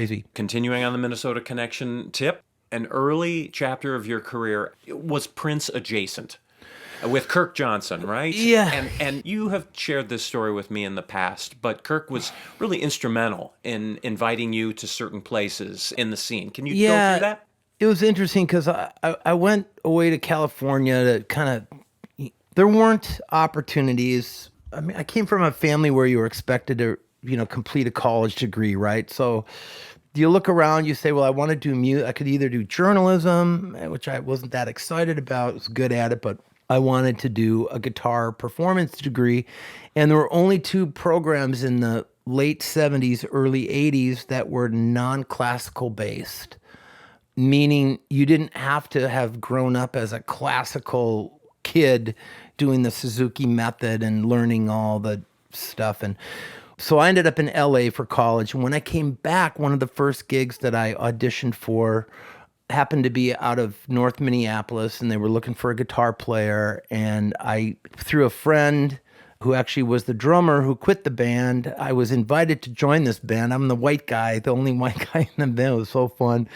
Crazy. Continuing on the Minnesota Connection tip, an early chapter of your career was Prince adjacent with Kirk Johnson, right? Yeah. And you have shared this story with me in the past, but Kirk was really instrumental in inviting you to certain places in the scene. Can you go through that? It was interesting because I went away to California to kind of, there weren't opportunities. I mean, I came from a family where you were expected to, complete a college degree, right? So you look around, you say, well, I want to do music. I could either do journalism, which I wasn't that excited about. I was good at it, but I wanted to do a guitar performance degree. And there were only two programs in the late 70s, early 80s that were non-classical based, meaning you didn't have to have grown up as a classical kid doing the Suzuki method and learning all the stuff. And so I ended up in LA for college. And when I came back, one of the first gigs that I auditioned for happened to be out of North Minneapolis, and they were looking for a guitar player. And I, through a friend who actually was the drummer who quit the band, I was invited to join this band. I'm the white guy, the only white guy in the band. It was so fun.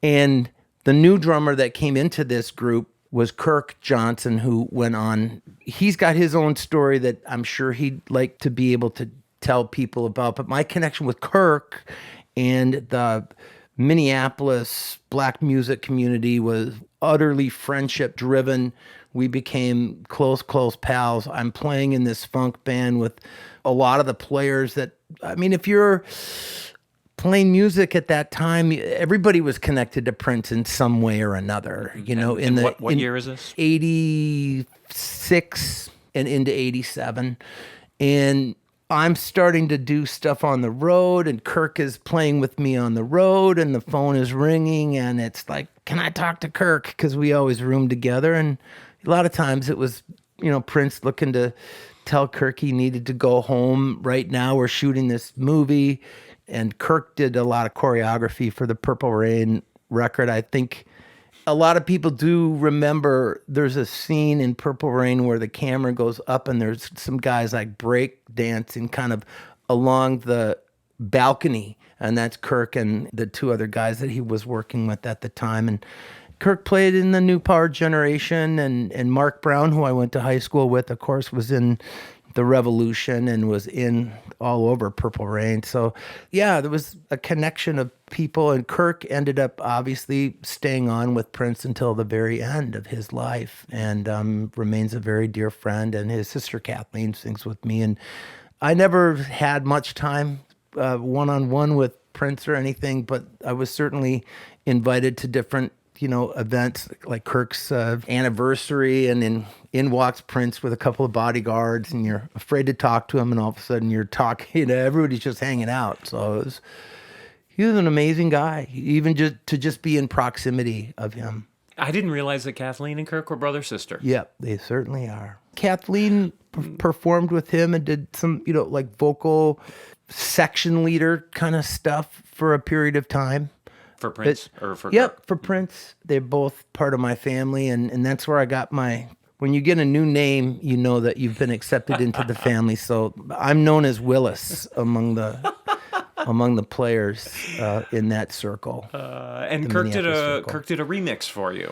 And the new drummer that came into this group was Kirk Johnson, who went on. He's got his own story that I'm sure he'd like to be able to tell people about. But my connection with Kirk and the Minneapolis black music community was utterly friendship driven. We became close pals. I'm playing in this funk band with a lot of the players that, I mean, if you're playing music at that time, everybody was connected to Prince in some way or another. What year is this? 86 and into 87. And I'm starting to do stuff on the road, and Kirk is playing with me on the road, and the phone is ringing, and it's like, can I talk to Kirk? Because we always roomed together. And a lot of times it was, Prince looking to tell Kirk he needed to go home. Right now we're shooting this movie. And Kirk did a lot of choreography for the Purple Rain record. I think a lot of people do remember there's a scene in Purple Rain where the camera goes up and there's some guys like break dancing kind of along the balcony. And that's Kirk and the two other guys that he was working with at the time. And Kirk played in the New Power Generation, and Mark Brown, who I went to high school with, of course, was in The Revolution and was in all over Purple Rain. So yeah, there was a connection of people, and Kirk ended up obviously staying on with Prince until the very end of his life, and remains a very dear friend. And his sister Kathleen sings with me, and I never had much time one-on-one with Prince or anything, but I was certainly invited to different events like Kirk's anniversary, and in walks Prince with a couple of bodyguards, and you're afraid to talk to him, and all of a sudden you're talking, everybody's just hanging out. So he was an amazing guy, even just be in proximity of him. I didn't realize that Kathleen and Kirk were brother-sister. Yep, they certainly are. Kathleen performed with him and did some, like vocal section leader kind of stuff for a period of time. For Prince or for Yep, Kirk? for Prince. They're both part of my family, and that's where I got when you get a new name, you know that you've been accepted into the family. So I'm known as Willis among the players in that circle. And Kirk did a remix for you.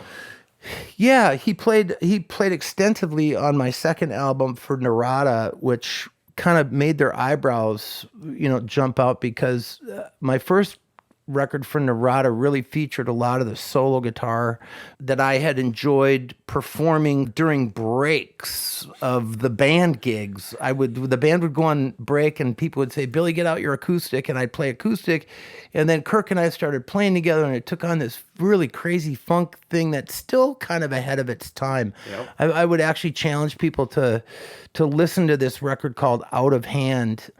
Yeah, he played extensively on my second album for Narada, which kind of made their eyebrows, jump out, because my first record for Narada really featured a lot of the solo guitar that I had enjoyed performing during breaks of the band gigs. The band would go on break and people would say, "Billy, get out your acoustic," and I'd play acoustic. And then Kirk and I started playing together, and it took on this really crazy funk thing that's still kind of ahead of its time. Yep. I would actually challenge people to listen to this record called Out of Hand.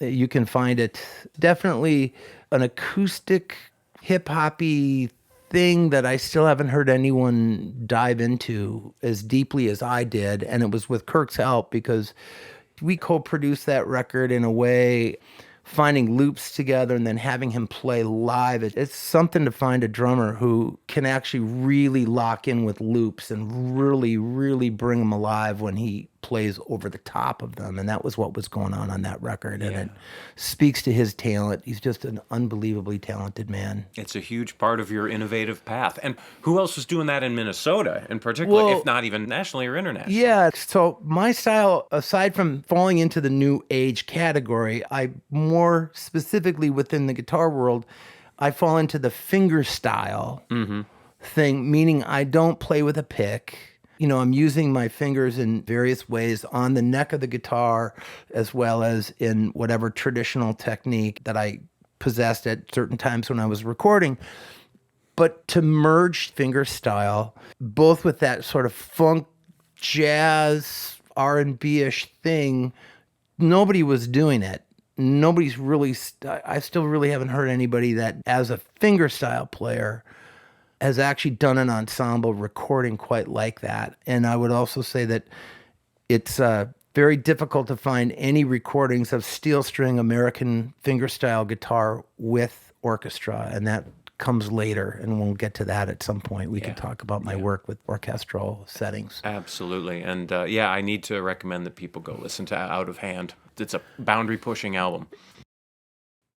You can find it. Definitely an acoustic hip-hoppy thing that I still haven't heard anyone dive into as deeply as I did. And it was with Kirk's help, because we co-produced that record in a way, finding loops together and then having him play live. It's something to find a drummer who can actually really lock in with loops and really, really bring them alive when he plays over the top of them. And that was what was going on that record. And it speaks to his talent. He's just an unbelievably talented man. It's a huge part of your innovative path. And who else was doing that in Minnesota in particular, if not even nationally or internationally? Yeah. So my style, aside from falling into the new age category, I more specifically within the guitar world, I fall into the finger style thing, meaning I don't play with a pick. I'm using my fingers in various ways on the neck of the guitar, as well as in whatever traditional technique that I possessed at certain times when I was recording. But to merge finger style, both with that sort of funk, jazz, R&B-ish thing, nobody was doing it. Nobody's really, I still really haven't heard anybody that as a finger style player has actually done an ensemble recording quite like that. And I would also say that it's very difficult to find any recordings of steel string American fingerstyle guitar with orchestra, and that comes later, and we'll get to that at some point. We can talk about my work with orchestral settings. Absolutely. And I need to recommend that people go listen to Out of Hand. It's a boundary-pushing album.